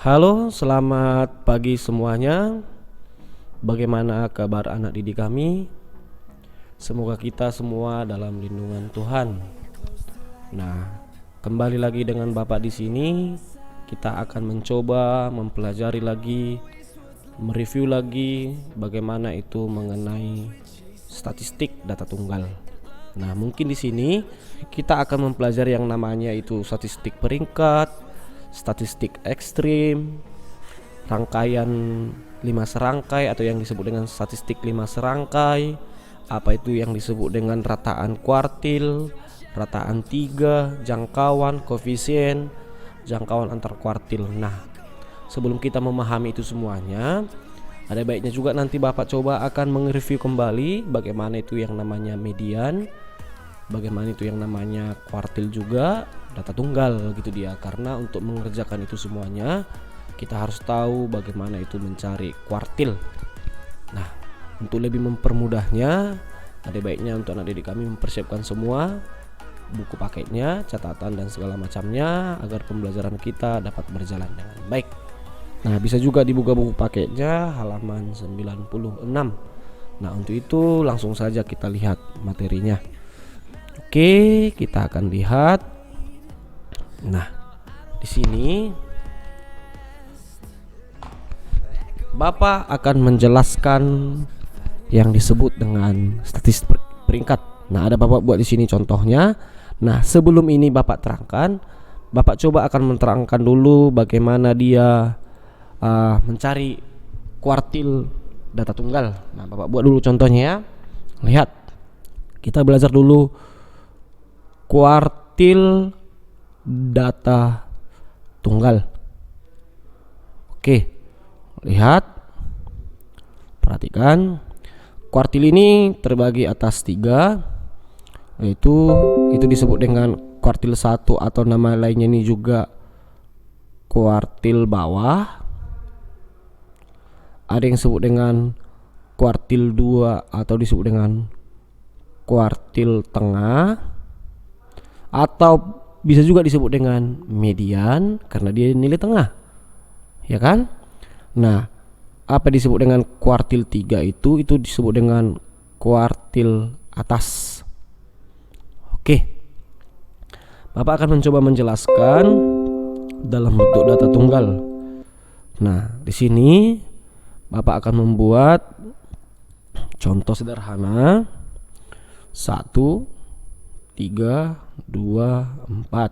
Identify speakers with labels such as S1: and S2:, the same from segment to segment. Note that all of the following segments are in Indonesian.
S1: Halo, selamat pagi semuanya. Bagaimana kabar anak didik kami? Semoga kita semua dalam lindungan Tuhan. Nah, kembali lagi dengan Bapak di sini. Kita akan mencoba mempelajari lagi, mereview lagi bagaimana itu mengenai statistik data tunggal. Nah, mungkin di sini kita akan mempelajari yang namanya itu statistik peringkat, statistik ekstrim, rangkaian 5 serangkai atau yang disebut dengan statistik 5 serangkai, apa itu yang disebut dengan rataan kuartil, rataan 3, jangkauan, koefisien, jangkauan antar kuartil. Nah, sebelum kita memahami itu semuanya, ada baiknya juga nanti Bapak coba akan mereview kembali bagaimana itu yang namanya median, bagaimana itu yang namanya kuartil juga, data tunggal gitu dia. Karena untuk mengerjakan itu semuanya kita harus tahu bagaimana itu mencari kuartil. Nah, untuk lebih mempermudahnya, ada baiknya untuk anak didik kami mempersiapkan semua buku paketnya, catatan dan segala macamnya agar pembelajaran kita dapat berjalan dengan baik. Nah, bisa juga dibuka buku paketnya halaman 96. Nah, untuk itu langsung saja kita lihat materinya. Oke, kita akan lihat. Nah, di sini Bapak akan menjelaskan yang disebut dengan statistik peringkat. Nah, ada Bapak buat di sini contohnya. Nah, sebelum ini Bapak terangkan, Bapak coba akan menerangkan dulu bagaimana dia mencari kuartil data tunggal. Nah, Bapak buat dulu contohnya ya. Lihat, kita belajar dulu kuartil data tunggal. Oke, lihat, perhatikan. Kuartil ini terbagi atas 3, yaitu itu disebut dengan kuartil 1 atau nama lainnya ini juga kuartil bawah. Ada yang disebut dengan kuartil 2 atau disebut dengan kuartil tengah, atau bisa juga disebut dengan median karena dia nilai tengah, ya kan? Nah, apa disebut dengan kuartil 3 itu disebut dengan kuartil atas. Oke, Bapak akan mencoba menjelaskan dalam bentuk data tunggal. Nah, di sini Bapak akan membuat contoh sederhana 1, 3, 2, 4.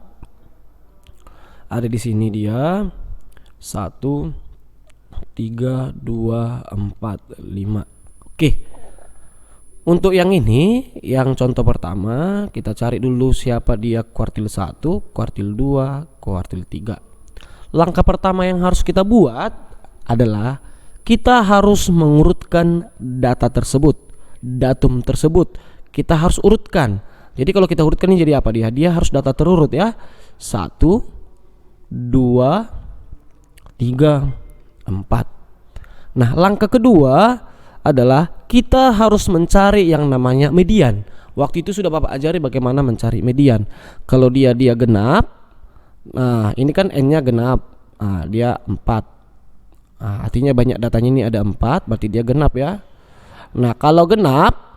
S1: Ada di sini dia 1, 3, 2, 4, 5. Oke. Untuk yang ini, yang contoh pertama, kita cari dulu siapa dia kuartil 1, kuartil 2, kuartil 3. Langkah pertama yang harus kita buat adalah kita harus mengurutkan data tersebut, datum tersebut. Kita harus urutkan. Jadi kalau kita urutkan ini jadi apa dia? Dia harus data terurut ya. 1, 2, 3, 4. Nah, langkah kedua adalah kita harus mencari yang namanya median. Waktu itu sudah Bapak ajari bagaimana mencari median. Kalau dia genap, nah ini kan N-nya genap, nah, dia 4. Nah, artinya banyak datanya ini ada 4, berarti dia genap ya. Nah, kalau genap,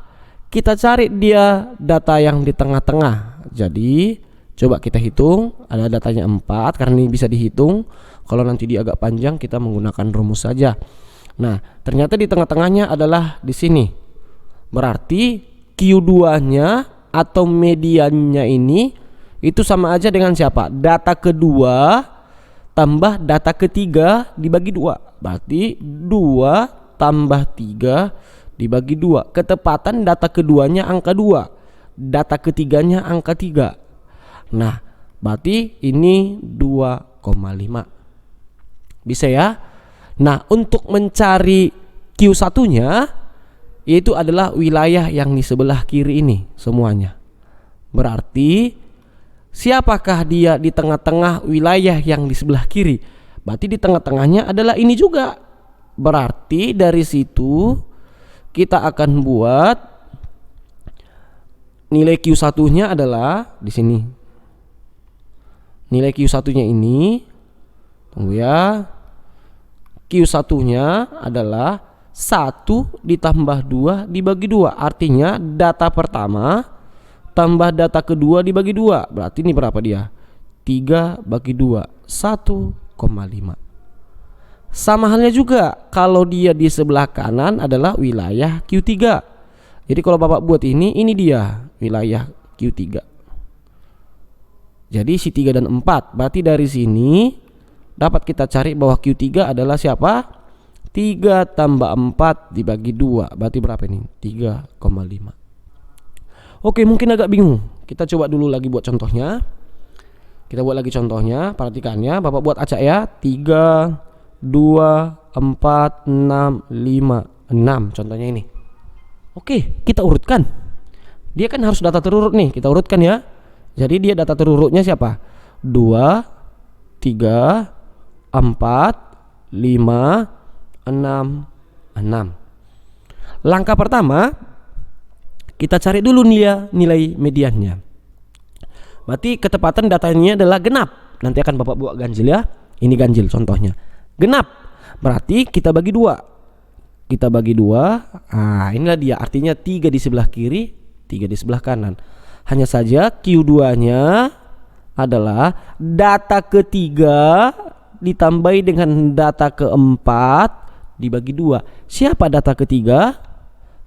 S1: kita cari dia data yang di tengah-tengah. Jadi coba kita hitung, ada datanya 4 karena ini bisa dihitung. Kalau nanti dia agak panjang kita menggunakan rumus saja. Nah, ternyata di tengah-tengahnya adalah di sini. Berarti Q2-nya atau mediannya ini itu sama aja dengan siapa? Data kedua tambah data ketiga dibagi 2. Berarti 2 tambah 3 dibagi 2. Ketepatan data keduanya angka 2, data ketiganya angka 3. Nah, berarti ini 2,5. Bisa ya? Nah, untuk mencari Q1-nya yaitu adalah wilayah yang di sebelah kiri ini semuanya. Berarti siapakah dia di tengah-tengah wilayah yang di sebelah kiri? Berarti di tengah-tengahnya adalah ini juga. Berarti dari situ kita akan buat nilai Q1-nya adalah di sini. Nilai Q1-nya ini, tunggu ya. Q1-nya adalah 1 ditambah 2 dibagi 2. Artinya data pertama tambah data kedua dibagi 2. Berarti ini berapa dia? 3 bagi 2, 1,5. Sama halnya juga kalau dia di sebelah kanan adalah wilayah Q3. Jadi kalau Bapak buat ini dia wilayah Q3. Jadi si 3 dan 4. Berarti dari sini dapat kita cari bahwa Q3 adalah siapa? 3 tambah 4 dibagi 2. Berarti berapa ini? 3,5. Oke, mungkin agak bingung. Kita coba dulu lagi buat contohnya. Kita buat lagi contohnya. Perhatikan ya, Bapak buat acak ya. 3, 2, 4, 6, 5, 6. Contohnya ini. Oke, kita urutkan. Dia kan harus data terurut nih. Kita urutkan ya. Jadi dia data terurutnya siapa? 2, 3, 4, 5, 6. Langkah pertama, kita cari dulu nilai mediannya. Berarti ketepatan datanya adalah genap. Nanti akan Bapak buat ganjil ya. Ini ganjil contohnya. Genap. Berarti kita bagi 2. Kita bagi 2. Nah, inilah dia. Artinya 3 di sebelah kiri, 3 di sebelah kanan. Hanya saja Q2-nya adalah data ketiga ditambahi dengan data keempat dibagi 2. Siapa data ketiga?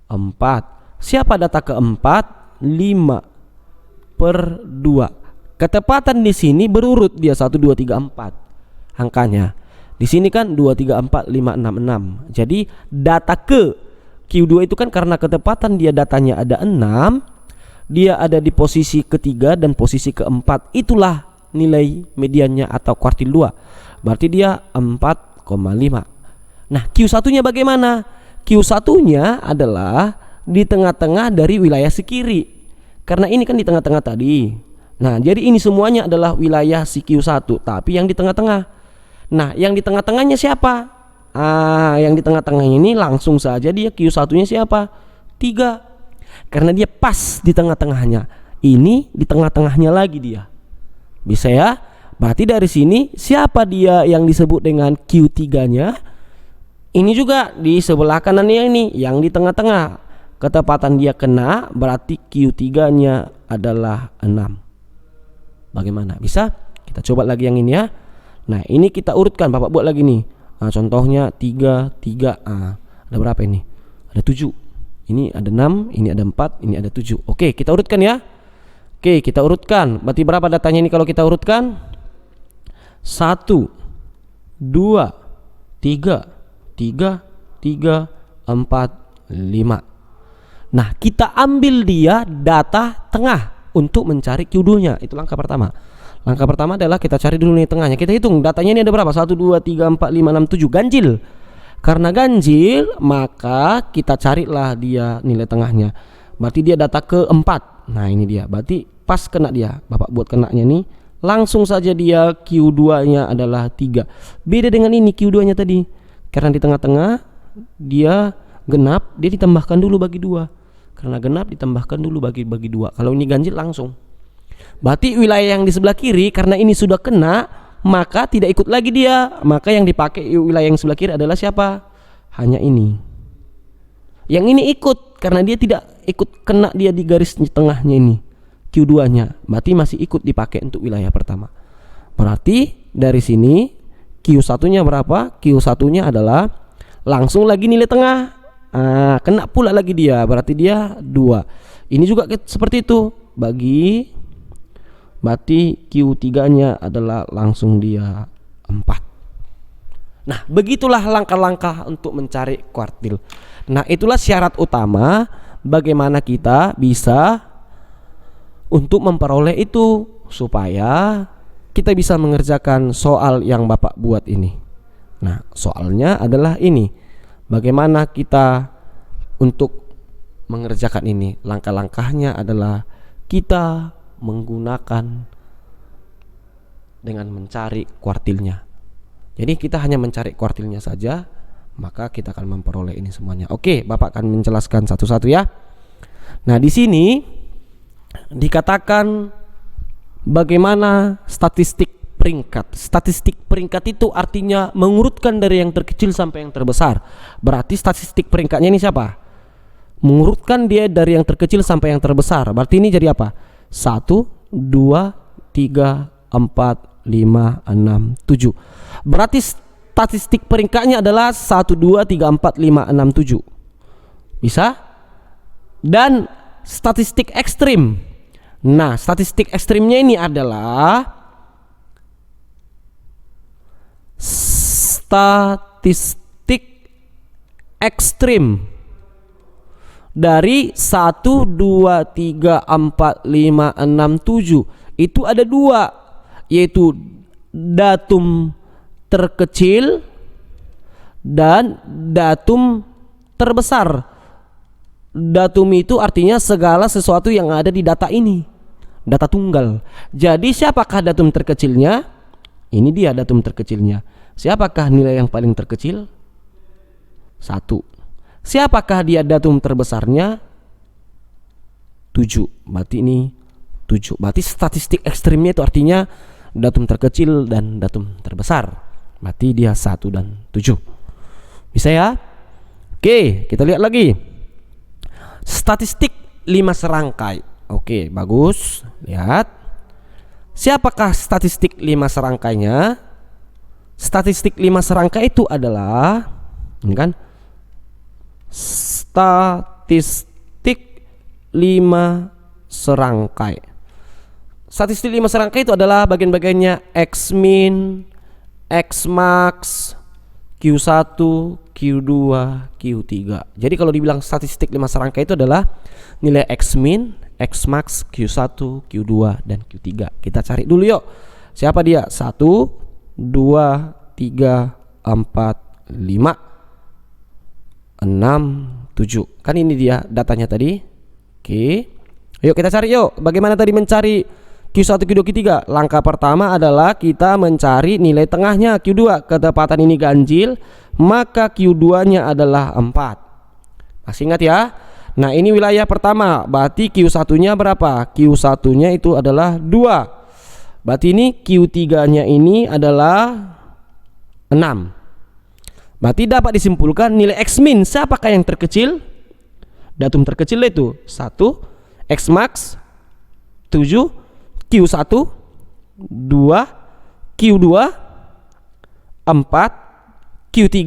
S1: 4. Siapa data keempat? 5 per 2. Ketepatan di sini berurut dia 1 2 3 4 angkanya. Di sini kan 2 3 4 5 6 6. Jadi data ke Q2 itu kan karena ketepatan dia datanya ada 6, dia ada di posisi ketiga dan posisi keempat. Itulah nilai mediannya atau kuartil 2. Berarti dia 4,5. Nah, Q1-nya bagaimana? Q1-nya adalah di tengah-tengah dari wilayah sekiri. Karena ini kan di tengah-tengah tadi. Nah, jadi ini semuanya adalah wilayah si Q1, tapi yang di tengah-tengah. Nah, yang di tengah-tengahnya siapa? Yang di tengah-tengahnya ini langsung saja dia Q1-nya siapa? 3. Karena dia pas di tengah-tengahnya. Ini di tengah-tengahnya lagi dia. Bisa ya? Berarti dari sini siapa dia yang disebut dengan Q3-nya? Ini juga di sebelah kanannya ini yang di tengah-tengah. Ketepatan dia kena, berarti Q3-nya adalah 6. Bagaimana? Bisa? Kita coba lagi yang ini ya. Nah, ini kita urutkan. Bapak buat lagi nih. Nah, contohnya 3, 3. Ada berapa ini? Ada 7. Ini ada 6, ini ada 4, ini ada 7. Oke, kita urutkan ya. Oke, kita urutkan. Berarti berapa datanya ini kalau kita urutkan? 1, 2, 3, 3, 3, 4, 5. Nah, kita ambil dia data tengah untuk mencari Q2-nya. Itu langkah pertama. Langkah pertama adalah kita cari dulu nih tengahnya. Kita hitung datanya ini ada berapa? 1, 2, 3, 4, 5, 6, 7. Ganjil. Karena ganjil, maka kita carilah dia nilai tengahnya. Berarti dia data keempat. Nah, ini dia. Berarti pas kena dia. Bapak buat kenanya nih. Langsung saja dia Q2-nya adalah 3. Beda dengan ini Q2-nya tadi. Karena di tengah-tengah dia genap, dia ditambahkan dulu bagi 2. Karena genap ditambahkan dulu bagi 2. Kalau ini ganjil langsung. Berarti wilayah yang di sebelah kiri karena ini sudah kena, maka tidak ikut lagi dia. Maka yang dipakai wilayah yang sebelah kiri adalah siapa? Hanya ini. Yang ini ikut karena dia tidak ikut kena dia di garis tengahnya ini. Q2-nya. Berarti masih ikut dipakai untuk wilayah pertama. Berarti dari sini Q1-nya berapa? Q1-nya adalah langsung lagi nilai tengah. Kena pula lagi dia. Berarti dia 2. Ini juga seperti itu. Berarti Q3-nya adalah langsung dia 4. Nah, begitulah langkah-langkah untuk mencari kuartil. Nah, itulah syarat utama bagaimana kita bisa untuk memperoleh itu supaya kita bisa mengerjakan soal yang Bapak buat ini. Nah, soalnya adalah ini. Bagaimana kita untuk mengerjakan ini? Langkah-langkahnya adalah kita menggunakan dengan mencari kuartilnya. Jadi kita hanya mencari kuartilnya saja, maka kita akan memperoleh ini semuanya. Oke, Bapak akan menjelaskan satu-satu ya. Nah, di sini dikatakan bagaimana statistik peringkat. Statistik peringkat itu artinya mengurutkan dari yang terkecil sampai yang terbesar. Berarti statistik peringkatnya ini siapa? Mengurutkan dia dari yang terkecil sampai yang terbesar. Berarti ini jadi apa? 1, 2, 3, 4, 5, 6, 7. Berarti statistik peringkatnya adalah 1, 2, 3, 4, 5, 6, 7. Bisa? Dan statistik ekstrim. Nah, statistik ekstrimnya ini adalah statistik ekstrim dari 1, 2, 3, 4, 5, 6, 7. Itu ada 2, yaitu datum terkecil dan datum terbesar. Datum itu artinya segala sesuatu yang ada di data ini, data tunggal. Jadi siapakah datum terkecilnya? Ini dia datum terkecilnya. Siapakah nilai yang paling terkecil? 1. Siapakah dia datum terbesarnya? 7. Berarti ini 7. Berarti statistik ekstrimnya itu artinya datum terkecil dan datum terbesar. Berarti dia 1 dan 7. Bisa ya? Oke, kita lihat lagi. Statistik 5 serangkai. Oke, bagus. Lihat. Siapakah statistik 5 serangkainya? Statistik 5 serangkai itu adalah ini kan? Statistik 5 serangkai. Statistik 5 serangkai itu adalah bagian-bagiannya X-min, X-max, Q1, Q2, Q3. Jadi kalau dibilang statistik 5 serangkai itu adalah nilai X-min, X-max, Q1, Q2, dan Q3. Kita cari dulu yuk. Siapa dia? 1, 2, 3, 4, 5, 6, 7. Kan ini dia datanya tadi. Oke. Yuk kita cari yuk. Bagaimana tadi mencari Q1, Q2, Q3? Langkah pertama adalah kita mencari nilai tengahnya Q2. Ketepatan ini ganjil, maka Q2-nya adalah 4. Masih ingat ya? Nah, ini wilayah pertama. Berarti Q1-nya berapa? Q1-nya itu adalah 2. Berarti ini Q3-nya ini adalah 6. Berarti dapat disimpulkan nilai X-min siapakah yang terkecil? Datum terkecil itu 1, X-max 7, Q1 2, Q2 4, Q3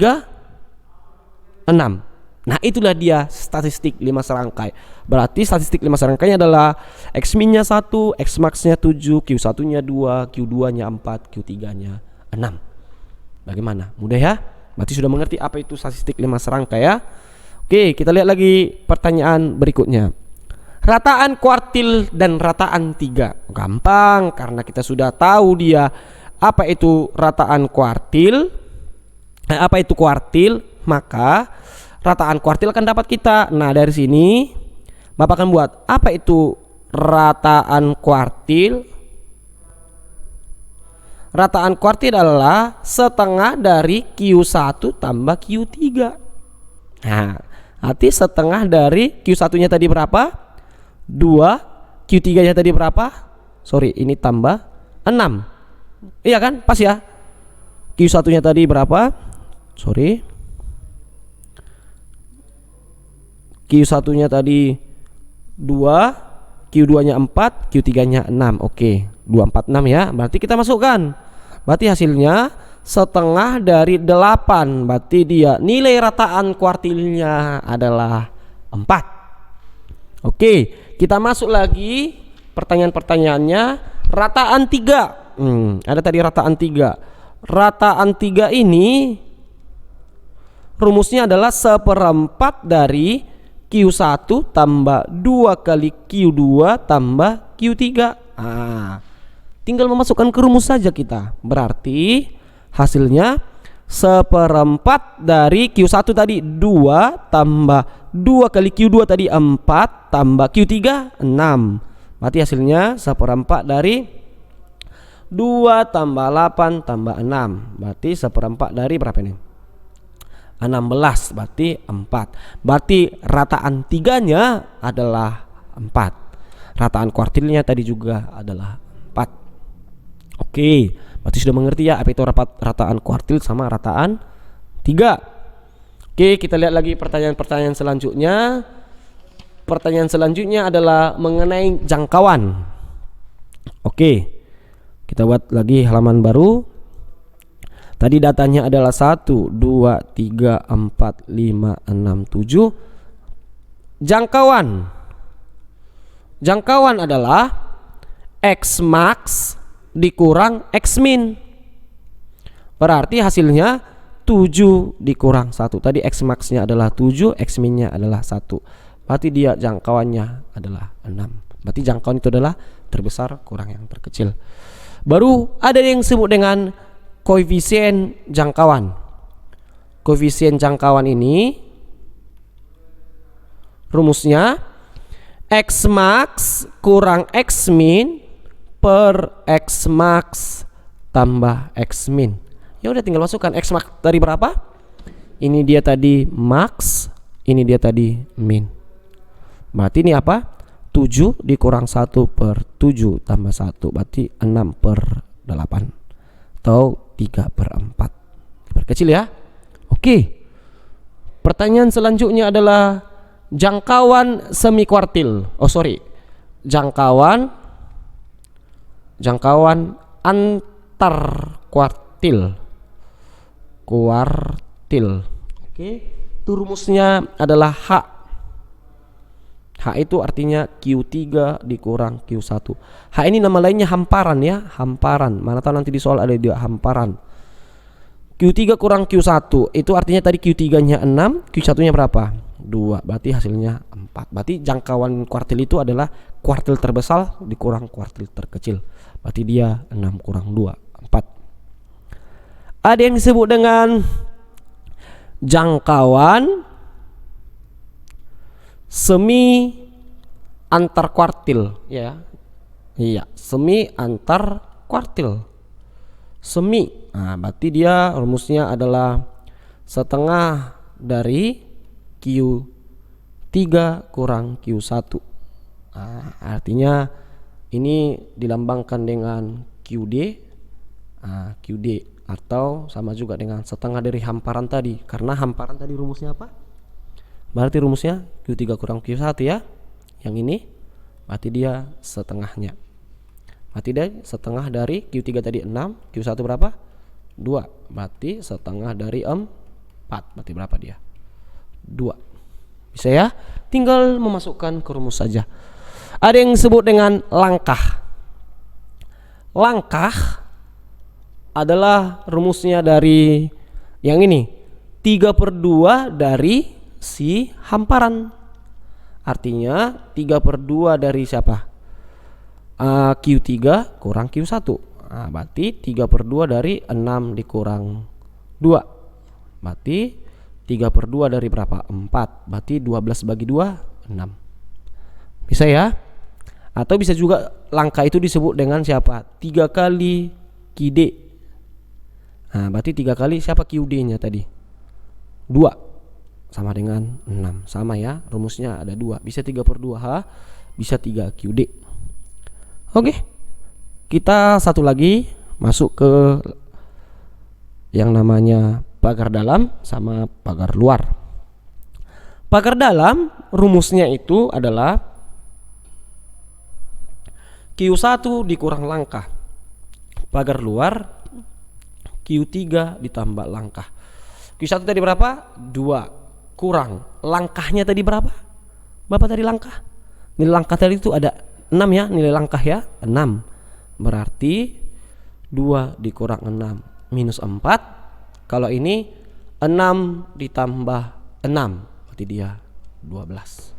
S1: 6. Nah, itulah dia statistik 5 serangkai. Berarti statistik 5 serangkainya adalah X-min-nya 1, X-max-nya 7, Q1-nya 2, Q2-nya 4, Q3-nya 6. Bagaimana? Mudah ya? Berarti sudah mengerti apa itu statistik 5 serangkai ya? Oke, kita lihat lagi pertanyaan berikutnya. Rataan kuartil dan rataan 3. Gampang karena kita sudah tahu dia apa itu rataan kuartil. Apa itu kuartil? Maka rataan kuartil akan dapat kita. Nah, dari sini Bapak akan buat apa itu rataan kuartil? Rataan kuartil adalah setengah dari Q1 tambah Q3. Nah, arti setengah dari Q1-nya tadi berapa? 2, Q3-nya tadi berapa? Sorry, ini tambah 6. Iya kan? Pas ya? Q1-nya tadi berapa? Sorry. Q1-nya tadi 2, Q2-nya 4, Q3-nya 6. Oke, 2, 4, 6 ya. Berarti kita masukkan. Berarti hasilnya setengah dari 8. Berarti dia nilai rataan kuartilnya adalah 4. Oke, kita masuk lagi pertanyaan-pertanyaannya. Rataan 3. Ada tadi rataan 3. Rataan 3 ini rumusnya adalah 1/4 dari Q1 tambah 2 kali Q2 tambah Q3. Tinggal memasukkan ke rumus saja kita. Berarti hasilnya 1/4 dari Q1 tadi 2 tambah 2 kali Q2 tadi 4 tambah Q3 6. Berarti hasilnya 1/4 dari 2 tambah 8 tambah 6. Berarti 1/4 dari berapa ini? 16. Berarti 4. Berarti rataan 3-nya adalah 4. Rataan kuartilnya tadi juga adalah 4. Oke, Berarti sudah mengerti ya apa itu rataan kuartil sama rataan 3. Oke, kita lihat lagi pertanyaan-pertanyaan selanjutnya. Pertanyaan selanjutnya adalah mengenai jangkauan. Oke, kita buat lagi halaman baru. Tadi datanya adalah 1, 2, 3, 4, 5, 6, 7. Jangkauan. Jangkauan adalah X max dikurang X min. Berarti hasilnya 7 dikurang 1. Tadi X max-nya adalah 7, X min-nya adalah 1. Berarti dia jangkauannya adalah 6. Berarti jangkauan itu adalah terbesar kurang yang terkecil. Baru ada yang disebut dengan koefisien jangkauan. Koefisien jangkauan ini rumusnya X max kurang X min per X max tambah X min. Ya udah tinggal masukkan X max dari berapa? Ini dia tadi max, ini dia tadi min. Berarti ini apa? 7 dikurang 1 per 7 tambah 1, berarti 6 per 8 atau 3 per 4. Perkecil ya. Oke. Pertanyaan selanjutnya adalah jangkauan semi kuartil. Jangkauan antar kuartil. Oke. Itu rumusnya adalah H. H itu artinya Q3 dikurang Q1. H ini nama lainnya hamparan ya, hamparan. Mana tahu nanti di soal ada dia hamparan. Q3 kurang Q1 itu artinya tadi Q3-nya 6, Q1-nya berapa? 2. Berarti hasilnya 4. Berarti jangkauan kuartil itu adalah kuartil terbesar dikurang kuartil terkecil. Berarti dia 6 kurang 2, 4. Ada yang disebut dengan jangkauan semi antar kuartil ya. Iya, semi antar kuartil. Semi. Nah, berarti dia rumusnya adalah setengah dari Q3 kurang Q1. Nah, artinya ini dilambangkan dengan QD. QD atau sama juga dengan setengah dari hamparan tadi. Karena hamparan tadi rumusnya apa? Berarti rumusnya Q3 kurang Q1 ya. Yang ini berarti dia setengahnya. Berarti dia setengah dari Q3 tadi 6, Q1 berapa? 2. Berarti setengah dari 4. Berarti berapa dia? 2. Bisa ya? Tinggal memasukkan ke rumus saja. Ada yang disebut dengan langkah. Langkah adalah rumusnya dari yang ini 3/2 dari si hamparan. Artinya 3/2 dari siapa? Q3 kurang Q1. Nah, berarti 3/2 dari 6 dikurang 2. Berarti 3/2 dari berapa? 4. Berarti 12 bagi 2 6. Bisa ya? Atau bisa juga langkah itu disebut dengan siapa? 3 kali QD. Nah, berarti 3 kali siapa QD-nya tadi? 2. Sama dengan 6. Sama ya, rumusnya ada 2. Bisa 3/2H, bisa 3 QD. Oke. Kita satu lagi masuk ke yang namanya pagar dalam sama pagar luar. Pagar dalam rumusnya itu adalah Q1 dikurang langkah. Pagar luar Q3 ditambah langkah. Q1 tadi berapa? 2 kurang langkahnya tadi berapa? Berapa tadi langkah? Nilai langkah tadi itu ada 6 ya, nilai langkah ya 6. Berarti 2 dikurang 6 minus 4. Kalau ini 6 ditambah 6 berarti dia 12.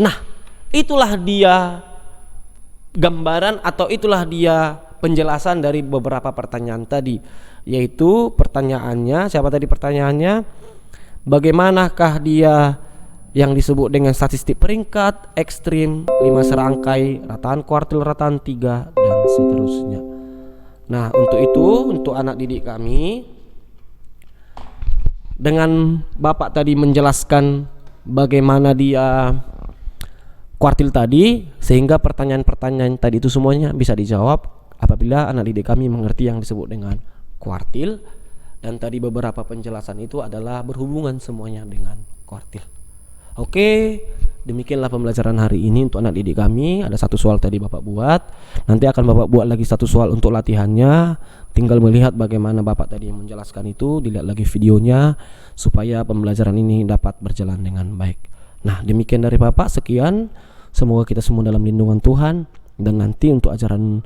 S1: Nah, itulah dia gambaran atau itulah dia penjelasan dari beberapa pertanyaan tadi. Yaitu pertanyaannya, siapa tadi pertanyaannya? Bagaimanakah dia yang disebut dengan statistik peringkat, ekstrim, 5 serangkai, rataan kuartil, rataan 3 dan seterusnya. Nah, untuk itu, untuk anak didik kami, dengan Bapak tadi menjelaskan bagaimana dia kuartil tadi, sehingga pertanyaan-pertanyaan tadi itu semuanya bisa dijawab apabila anak didik kami mengerti yang disebut dengan kuartil. Dan tadi beberapa penjelasan itu adalah berhubungan semuanya dengan kuartil. Oke, demikianlah pembelajaran hari ini untuk anak didik kami. Ada satu soal tadi Bapak buat. Nanti akan Bapak buat lagi satu soal untuk latihannya. Tinggal melihat bagaimana Bapak tadi menjelaskan itu, dilihat lagi videonya supaya pembelajaran ini dapat berjalan dengan baik. Nah, demikian dari Bapak, sekian. Semoga kita semua dalam lindungan Tuhan. Dan nanti untuk ajaran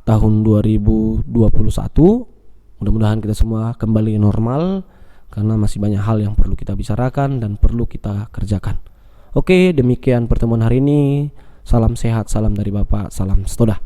S1: tahun 2021, mudah-mudahan kita semua kembali normal, karena masih banyak hal yang perlu kita bicarakan dan perlu kita kerjakan. Oke, demikian pertemuan hari ini. Salam sehat, salam dari Bapak, salam Stoda.